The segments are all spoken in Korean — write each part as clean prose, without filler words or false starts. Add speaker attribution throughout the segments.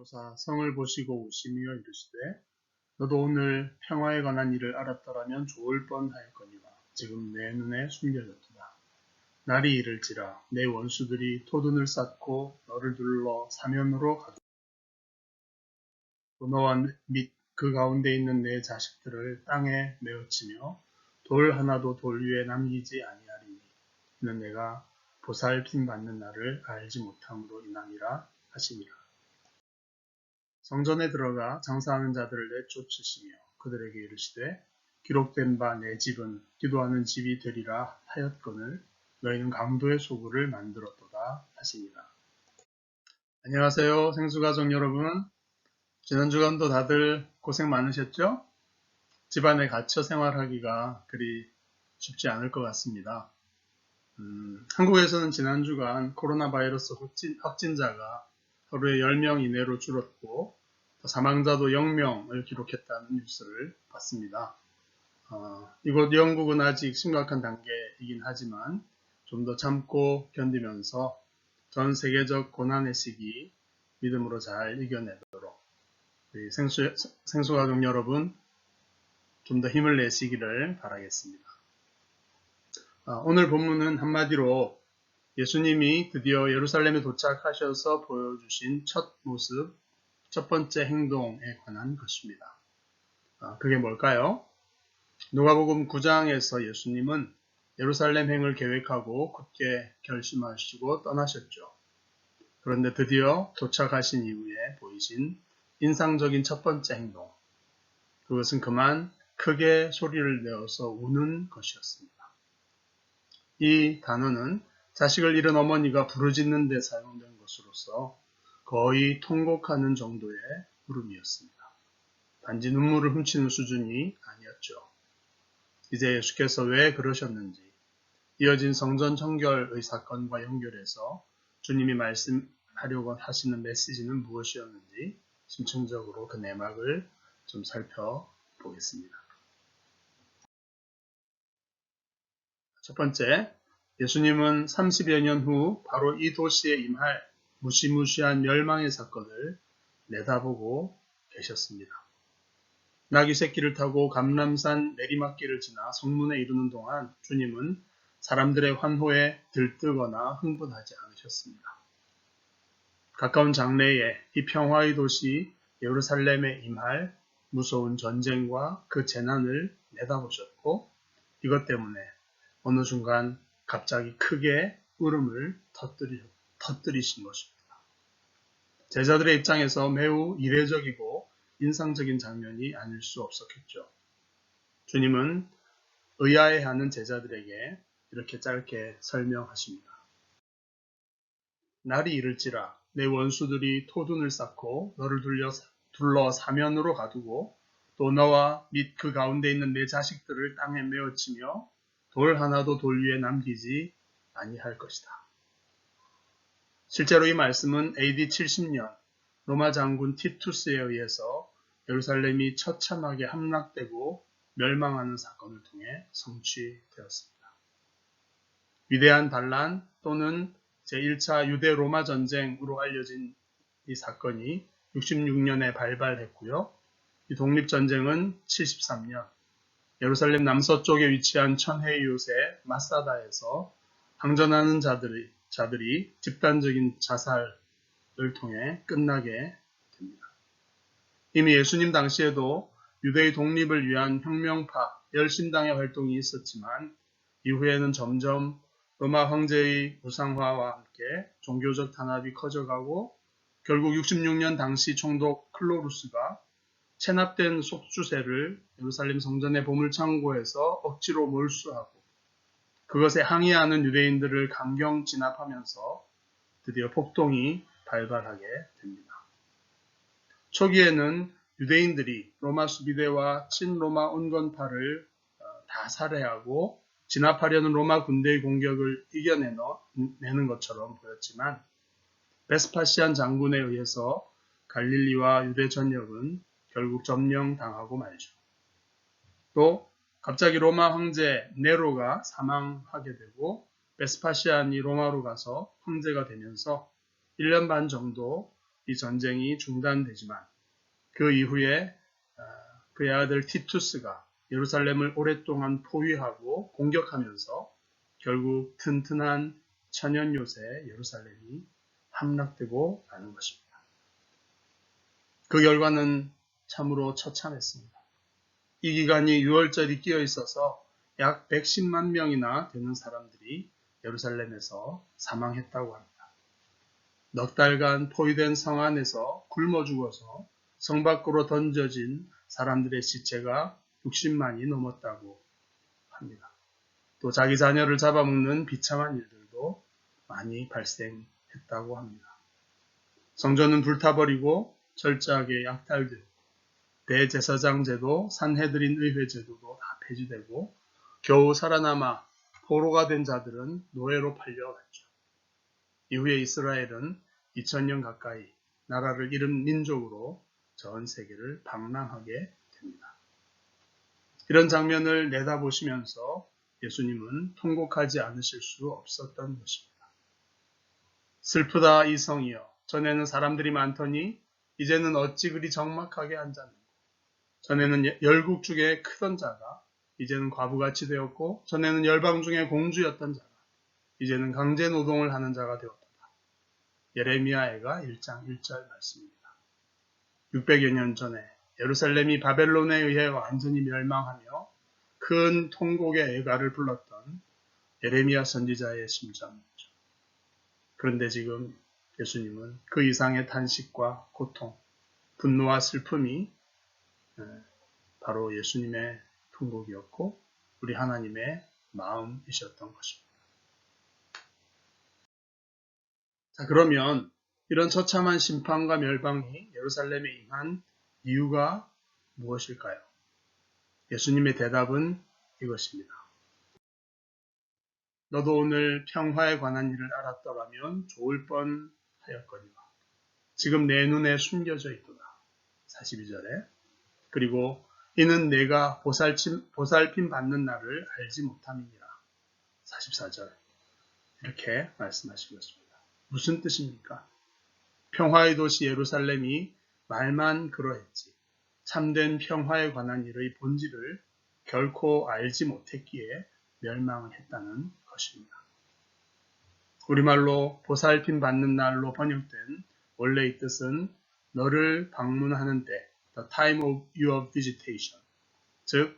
Speaker 1: 가로사 성을 보시고 웃으며 이르시되 너도 오늘 평화에 관한 일을 알았더라면 좋을 뻔하였거니와 지금 내 눈에 숨겨졌도다. 날이 이를지라 내 원수들이 토둔을 쌓고 너를 둘러 사면으로 가두고 또 너와 및 그 가운데 있는 내 자식들을 땅에 메어치며 돌 하나도 돌 위에 남기지 아니하리니 이는 내가 보살핌 받는 날을 알지 못함으로 인함이라 하시니라. 성전에 들어가 장사하는 자들을 내쫓으시며 그들에게 이르시되 기록된 바 내 집은 기도하는 집이 되리라 하였거늘 너희는 강도의 소굴을 만들었도다 하시니라. 안녕하세요, 생수가족 여러분. 지난 주간도 다들 고생 많으셨죠? 집안에 갇혀 생활하기가 그리 쉽지 않을 것 같습니다. 한국에서는 지난 주간 코로나 바이러스 확진자가 하루에 10명 이내로 줄었고 사망자도 0명을 기록했다는 뉴스를 봤습니다. 이곳 영국은 아직 심각한 단계이긴 하지만 좀 더 참고 견디면서 전 세계적 고난의 시기 믿음으로 잘 이겨내도록 우리 생수가족 여러분 좀 더 힘을 내시기를 바라겠습니다. 오늘 본문은 한마디로 예수님이 드디어 예루살렘에 도착하셔서 보여주신 첫 모습, 첫 번째 행동에 관한 것입니다. 그게 뭘까요? 누가복음 9장에서 예수님은 예루살렘행을 계획하고 굳게 결심하시고 떠나셨죠. 그런데 드디어 도착하신 이후에 보이신 인상적인 첫 번째 행동, 그것은 그만 크게 소리를 내어서 우는 것이었습니다. 이 단어는 자식을 잃은 어머니가 부르짖는 데 사용된 것으로서 거의 통곡하는 정도의 울음이었습니다. 단지 눈물을 훔치는 수준이 아니었죠. 이제 예수께서 왜 그러셨는지 이어진 성전 청결의 사건과 연결해서 주님이 말씀하려고 하시는 메시지는 무엇이었는지 심층적으로 그 내막을 좀 살펴보겠습니다. 첫 번째, 예수님은 30여 년 후 바로 이 도시에 임할 무시무시한 멸망의 사건을 내다보고 계셨습니다. 나귀 새끼를 타고 감람산 내리막길을 지나 성문에 이르는 동안 주님은 사람들의 환호에 들뜨거나 흥분하지 않으셨습니다. 가까운 장래에 이 평화의 도시 예루살렘에 임할 무서운 전쟁과 그 재난을 내다보셨고 이것 때문에 어느 순간 갑자기 크게 울음을 터뜨리신 것입니다. 제자들의 입장에서 매우 이례적이고 인상적인 장면이 아닐 수 없었겠죠. 주님은 의아해하는 제자들에게 이렇게 짧게 설명하십니다. 날이 이를지라 내 원수들이 토둔을 쌓고 너를 둘러 사면으로 가두고 또 너와 및 그 가운데 있는 내 자식들을 땅에 메어치며 돌 하나도 돌 위에 남기지 아니할 것이다. 실제로 이 말씀은 AD 70년 로마 장군 티투스에 의해서 예루살렘이 처참하게 함락되고 멸망하는 사건을 통해 성취되었습니다. 위대한 반란 또는 제1차 유대 로마 전쟁으로 알려진 이 사건이 66년에 발발했고요. 이 독립전쟁은 73년 예루살렘 남서쪽에 위치한 천혜의 요새 마사다에서 항전하는 자들이 집단적인 자살을 통해 끝나게 됩니다. 이미 예수님 당시에도 유대의 독립을 위한 혁명파, 열심당의 활동이 있었지만 이후에는 점점 로마 황제의 우상화와 함께 종교적 탄압이 커져가고 결국 66년 당시 총독 클로루스가 체납된 속주새를 예루살렘 성전의 보물창고에서 억지로 몰수하고 그것에 항의하는 유대인들을 강경 진압하면서 드디어 폭동이 발발하게 됩니다. 초기에는 유대인들이 로마 수비대와 친로마 온건파를 다 살해하고 진압하려는 로마 군대의 공격을 이겨내는 것처럼 보였지만 베스파시안 장군에 의해서 갈릴리와 유대 전역은 결국 점령당하고 말죠. 또 갑자기 로마 황제 네로가 사망하게 되고 베스파시안이 로마로 가서 황제가 되면서 1년 반 정도 이 전쟁이 중단되지만 그 이후에 그의 아들 티투스가 예루살렘을 오랫동안 포위하고 공격하면서 결국 튼튼한 천연 요새 예루살렘이 함락되고 마는 것입니다. 그 결과는 참으로 처참했습니다. 이 기간이 유월절이 끼어 있어서 약 110만 명이나 되는 사람들이 예루살렘에서 사망했다고 합니다. 넉 달간 포위된 성 안에서 굶어 죽어서 성 밖으로 던져진 사람들의 시체가 60만이 넘었다고 합니다. 또 자기 자녀를 잡아먹는 비참한 일들도 많이 발생했다고 합니다. 성전은 불타버리고 철저하게 약탈되고 대제사장 제도, 산헤드린 의회 제도도 다 폐지되고 겨우 살아남아 포로가 된 자들은 노예로 팔려갔죠. 이후에 이스라엘은 2000년 가까이 나라를 잃은 민족으로 전 세계를 방랑하게 됩니다. 이런 장면을 내다보시면서 예수님은 통곡하지 않으실 수 없었던 것입니다. 슬프다 이 성이여, 전에는 사람들이 많더니 이제는 어찌 그리 적막하게 앉았는고. 전에는 열국 중에 크던 자가 이제는 과부같이 되었고, 전에는 열방 중에 공주였던 자가 이제는 강제 노동을 하는 자가 되었도다. 예레미야애가 1장 1절 말씀입니다. 600여 년 전에 예루살렘이 바벨론에 의해 완전히 멸망하며 큰 통곡의 애가를 불렀던 예레미야 선지자의 심정이죠. 그런데 지금 예수님은 그 이상의 탄식과 고통, 분노와 슬픔이 바로 예수님의 통곡이었고 우리 하나님의 마음이셨던 것입니다. 자, 그러면 이런 처참한 심판과 멸망이 예루살렘에 임한 이유가 무엇일까요? 예수님의 대답은 이것입니다. 너도 오늘 평화에 관한 일을 알았더라면 좋을 뻔하였거니와 지금 내 눈에 숨겨져 있도다. 42절에 그리고 이는 내가 보살핌 받는 날을 알지 못함이니라. 44절 이렇게 말씀하신 것입니다. 무슨 뜻입니까? 평화의 도시 예루살렘이 말만 그러했지 참된 평화에 관한 일의 본질을 결코 알지 못했기에 멸망을 했다는 것입니다. 우리말로 보살핌 받는 날로 번역된 원래의 뜻은 너를 방문하는 때, the time of your visitation, 즉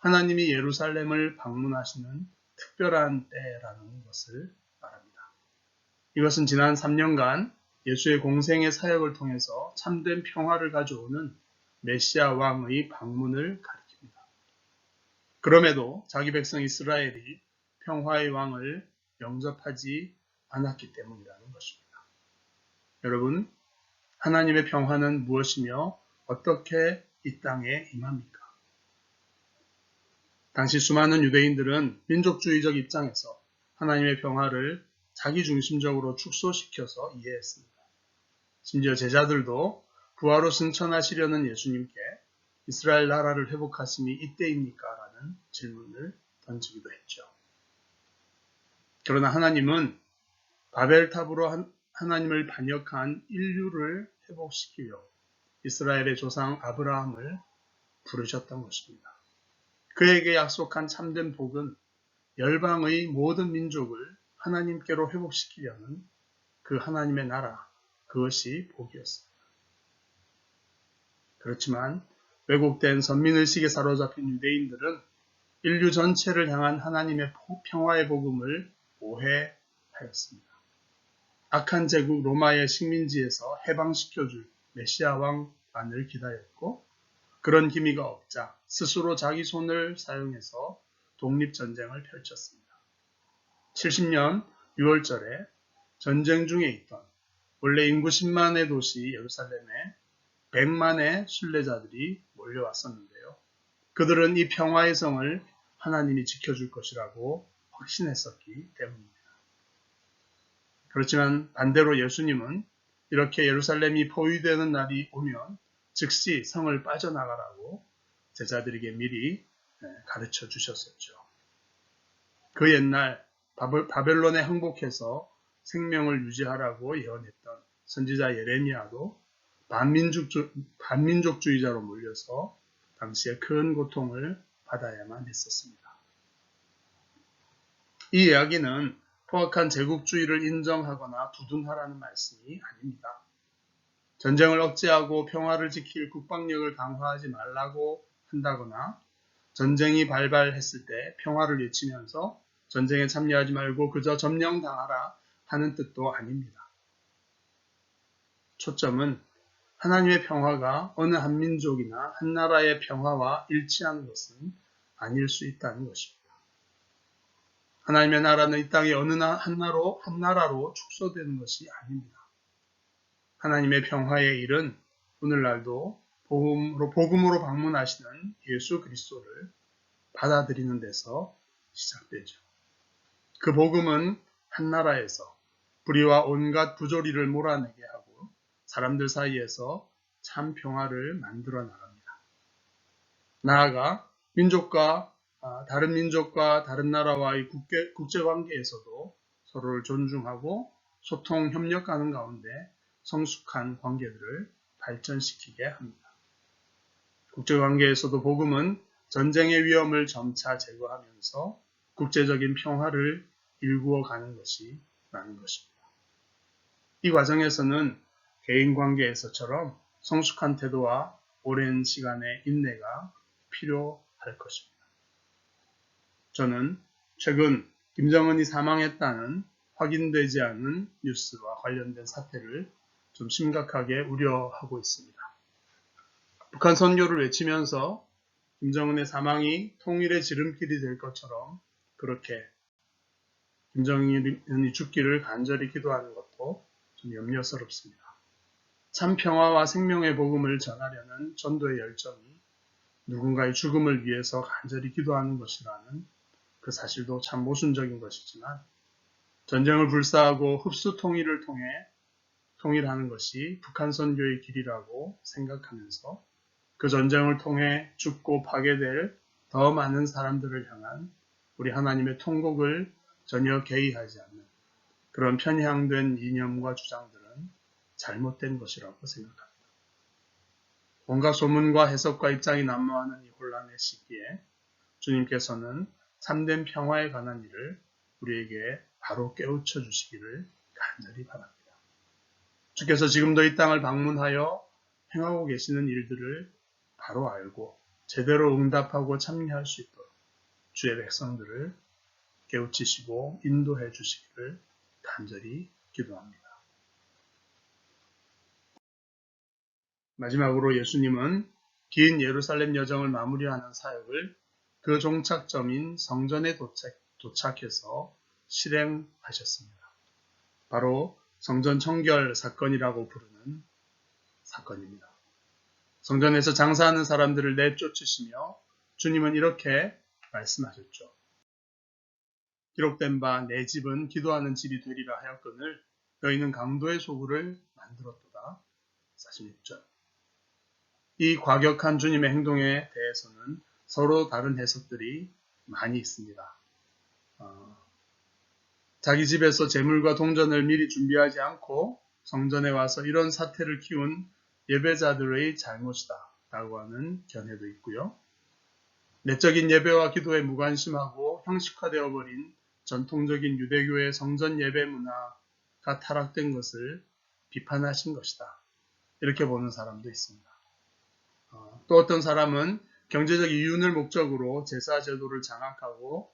Speaker 1: 하나님이 예루살렘을 방문하시는 특별한 때라는 것을 말합니다. 이것은 지난 3년간 예수의 공생의 사역을 통해서 참된 평화를 가져오는 메시아 왕의 방문을 가리킵니다. 그럼에도 자기 백성 이스라엘이 평화의 왕을 영접하지 않았기 때문이라는 것입니다. 여러분, 하나님의 평화는 무엇이며 어떻게 이 땅에 임합니까? 당시 수많은 유대인들은 민족주의적 입장에서 하나님의 평화를 자기중심적으로 축소시켜서 이해했습니다. 심지어 제자들도 부활로 승천하시려는 예수님께 이스라엘 나라를 회복하심이 이때입니까? 라는 질문을 던지기도 했죠. 그러나 하나님은 바벨탑으로 하나님을 반역한 인류를 회복시키려고 이스라엘의 조상 아브라함을 부르셨던 것입니다. 그에게 약속한 참된 복은 열방의 모든 민족을 하나님께로 회복시키려는 그 하나님의 나라, 그것이 복이었습니다. 그렇지만 왜곡된 선민의식에 사로잡힌 유대인들은 인류 전체를 향한 하나님의 평화의 복음을 오해하였습니다. 악한 제국 로마의 식민지에서 해방시켜줄 메시아 왕만을 기다렸고 그런 기미가 없자 스스로 자기 손을 사용해서 독립전쟁을 펼쳤습니다. 70년 6월절에 전쟁 중에 있던 원래 인구 10만의 도시 예루살렘에 100만의 순례자들이 몰려왔었는데요. 그들은 이 평화의 성을 하나님이 지켜줄 것이라고 확신했었기 때문입니다. 그렇지만 반대로 예수님은 이렇게 예루살렘이 포위되는 날이 오면 즉시 성을 빠져나가라고 제자들에게 미리 가르쳐 주셨었죠. 그 옛날 바벨론에 항복해서 생명을 유지하라고 예언했던 선지자 예레미야도 반민족주의자로 몰려서 당시에 큰 고통을 받아야만 했었습니다. 이 이야기는 포악한 제국주의를 인정하거나 두둔하라는 말씀이 아닙니다. 전쟁을 억제하고 평화를 지킬 국방력을 강화하지 말라고 한다거나 전쟁이 발발했을 때 평화를 외치면서 전쟁에 참여하지 말고 그저 점령당하라 하는 뜻도 아닙니다. 초점은 하나님의 평화가 어느 한 민족이나 한 나라의 평화와 일치하는 것은 아닐 수 있다는 것입니다. 하나님의 나라는 이 땅의 어느 한 나라로 축소되는 것이 아닙니다. 하나님의 평화의 일은 오늘날도 복음으로 방문하시는 예수 그리스도를 받아들이는 데서 시작되죠. 그 복음은 한 나라에서 불의와 온갖 부조리를 몰아내게 하고 사람들 사이에서 참 평화를 만들어 나갑니다. 나아가 다른 민족과 다른 나라와의 국제관계에서도 서로를 존중하고 소통, 협력하는 가운데 성숙한 관계들을 발전시키게 합니다. 국제관계에서도 복음은 전쟁의 위험을 점차 제거하면서 국제적인 평화를 일구어가는 것이라는 것입니다. 이 과정에서는 개인관계에서처럼 성숙한 태도와 오랜 시간의 인내가 필요할 것입니다. 저는 최근 김정은이 사망했다는 확인되지 않은 뉴스와 관련된 사태를 좀 심각하게 우려하고 있습니다. 북한 선교를 외치면서 김정은의 사망이 통일의 지름길이 될 것처럼 그렇게 김정은이 죽기를 간절히 기도하는 것도 좀 염려스럽습니다. 참 평화와 생명의 복음을 전하려는 전도의 열정이 누군가의 죽음을 위해서 간절히 기도하는 것이라는 그 사실도 참 모순적인 것이지만 전쟁을 불사하고 흡수 통일을 통해 통일하는 것이 북한 선교의 길이라고 생각하면서 그 전쟁을 통해 죽고 파괴될 더 많은 사람들을 향한 우리 하나님의 통곡을 전혀 개의하지 않는 그런 편향된 이념과 주장들은 잘못된 것이라고 생각합니다. 온갖 소문과 해석과 입장이 난무하는 이 혼란의 시기에 주님께서는 참된 평화에 관한 일을 우리에게 바로 깨우쳐 주시기를 간절히 바랍니다. 주께서 지금도 이 땅을 방문하여 행하고 계시는 일들을 바로 알고 제대로 응답하고 참여할 수 있도록 주의 백성들을 깨우치시고 인도해 주시기를 간절히 기도합니다. 마지막으로 예수님은 긴 예루살렘 여정을 마무리하는 사역을 그 종착점인 성전에 도착해서 실행하셨습니다. 바로 성전 청결 사건이라고 부르는 사건입니다. 성전에서 장사하는 사람들을 내쫓으시며 주님은 이렇게 말씀하셨죠. 기록된 바 내 집은 기도하는 집이 되리라 하였거늘 너희는 강도의 소굴을 만들었도다. 46절. 이 과격한 주님의 행동에 대해서는 서로 다른 해석들이 많이 있습니다. 자기 집에서 제물과 동전을 미리 준비하지 않고 성전에 와서 이런 사태를 키운 예배자들의 잘못이다 라고 하는 견해도 있고요. 내적인 예배와 기도에 무관심하고 형식화되어 버린 전통적인 유대교의 성전 예배 문화가 타락된 것을 비판하신 것이다. 이렇게 보는 사람도 있습니다. 또 어떤 사람은 경제적 이윤을 목적으로 제사 제도를 장악하고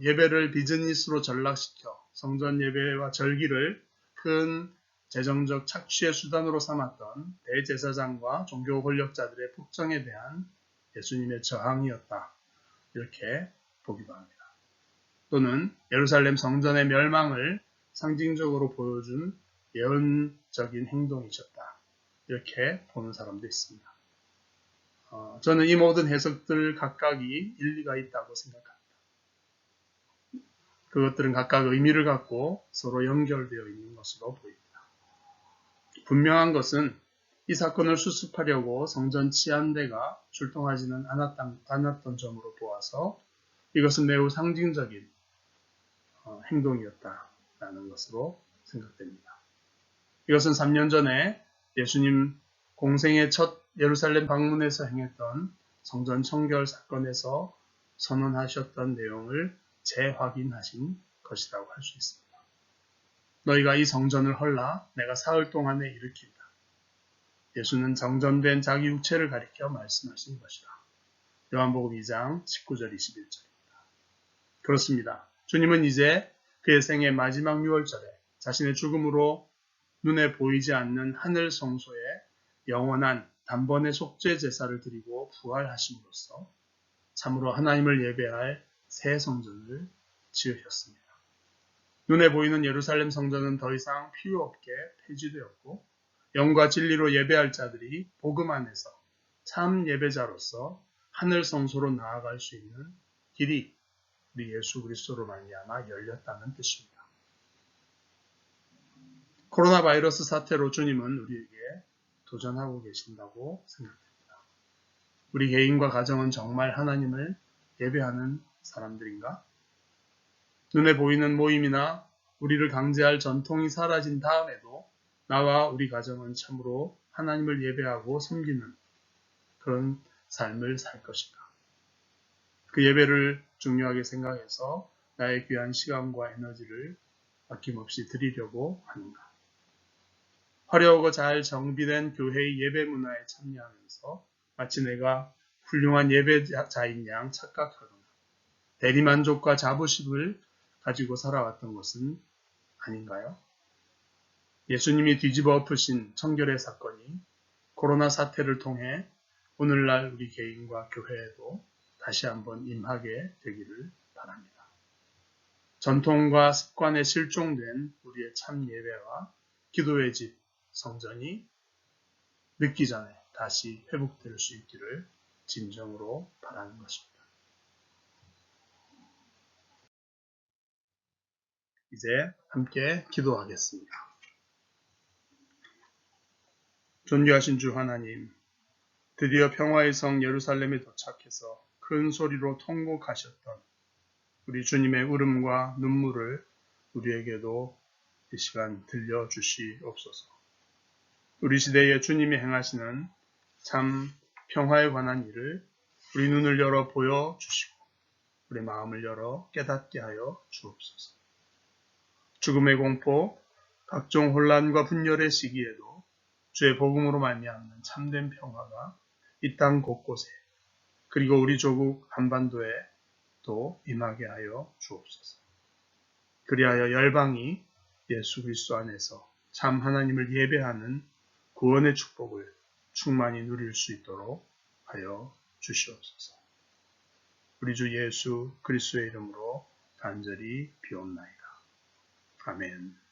Speaker 1: 예배를 비즈니스로 전락시켜 성전 예배와 절기를 큰 재정적 착취의 수단으로 삼았던 대제사장과 종교 권력자들의 폭정에 대한 예수님의 저항이었다. 이렇게 보기도 합니다. 또는 예루살렘 성전의 멸망을 상징적으로 보여준 예언적인 행동이셨다. 이렇게 보는 사람도 있습니다. 저는 이 모든 해석들 각각이 일리가 있다고 생각합니다. 그것들은 각각 의미를 갖고 서로 연결되어 있는 것으로 보입니다. 분명한 것은 이 사건을 수습하려고 성전 치안대가 출동하지는 않았던 점으로 보아서 이것은 매우 상징적인 행동이었다라는 것으로 생각됩니다. 이것은 3년 전에 예수님 공생의 첫 예루살렘 방문에서 행했던 성전 청결 사건에서 선언하셨던 내용을 재확인하신 것이라고 할 수 있습니다. 너희가 이 성전을 헐라 내가 사흘 동안에 일으킨다. 예수는 정전된 자기 육체를 가리켜 말씀하신 것이다. 요한복음 2장 19절 21절입니다. 그렇습니다. 주님은 이제 그의 생애 마지막 6월절에 자신의 죽음으로 눈에 보이지 않는 하늘 성소에 영원한 단번에 속죄 제사를 드리고 부활하심으로써 참으로 하나님을 예배할 새 성전을 지으셨습니다. 눈에 보이는 예루살렘 성전은 더 이상 필요 없게 폐지되었고 영과 진리로 예배할 자들이 복음 안에서 참 예배자로서 하늘 성소로 나아갈 수 있는 길이 우리 예수 그리스도로 말미암아 열렸다는 뜻입니다. 코로나 바이러스 사태로 주님은 우리에게 도전하고 계신다고 생각됩니다. 우리 개인과 가정은 정말 하나님을 예배하는 사람들인가? 눈에 보이는 모임이나 우리를 강제할 전통이 사라진 다음에도 나와 우리 가정은 참으로 하나님을 예배하고 섬기는 그런 삶을 살 것인가? 그 예배를 중요하게 생각해서 나의 귀한 시간과 에너지를 아낌없이 드리려고 하는가? 화려하고 잘 정비된 교회의 예배 문화에 참여하면서 마치 내가 훌륭한 예배자인 양 착각하거나 대리만족과 자부심을 가지고 살아왔던 것은 아닌가요? 예수님이 뒤집어 엎으신 청결의 사건이 코로나 사태를 통해 오늘날 우리 개인과 교회에도 다시 한번 임하게 되기를 바랍니다. 전통과 습관에 실종된 우리의 참 예배와 기도의 집, 성전이 늦기 전에 다시 회복될 수 있기를 진정으로 바라는 것입니다. 이제 함께 기도하겠습니다. 존귀하신 주 하나님, 드디어 평화의 성 예루살렘에 도착해서 큰 소리로 통곡하셨던 우리 주님의 울음과 눈물을 우리에게도 이 시간 들려주시옵소서. 우리 시대에 주님이 행하시는 참 평화에 관한 일을 우리 눈을 열어 보여주시고 우리 마음을 열어 깨닫게 하여 주옵소서. 죽음의 공포, 각종 혼란과 분열의 시기에도 주의 복음으로 말미암는 참된 평화가 이 땅 곳곳에 그리고 우리 조국 한반도에 또 임하게 하여 주옵소서. 그리하여 열방이 예수 그리스도 안에서 참 하나님을 예배하는 구원의 축복을 충만히 누릴 수 있도록 하여 주시옵소서. 우리 주 예수 그리스도의 이름으로 간절히 비옵나이다. 아멘.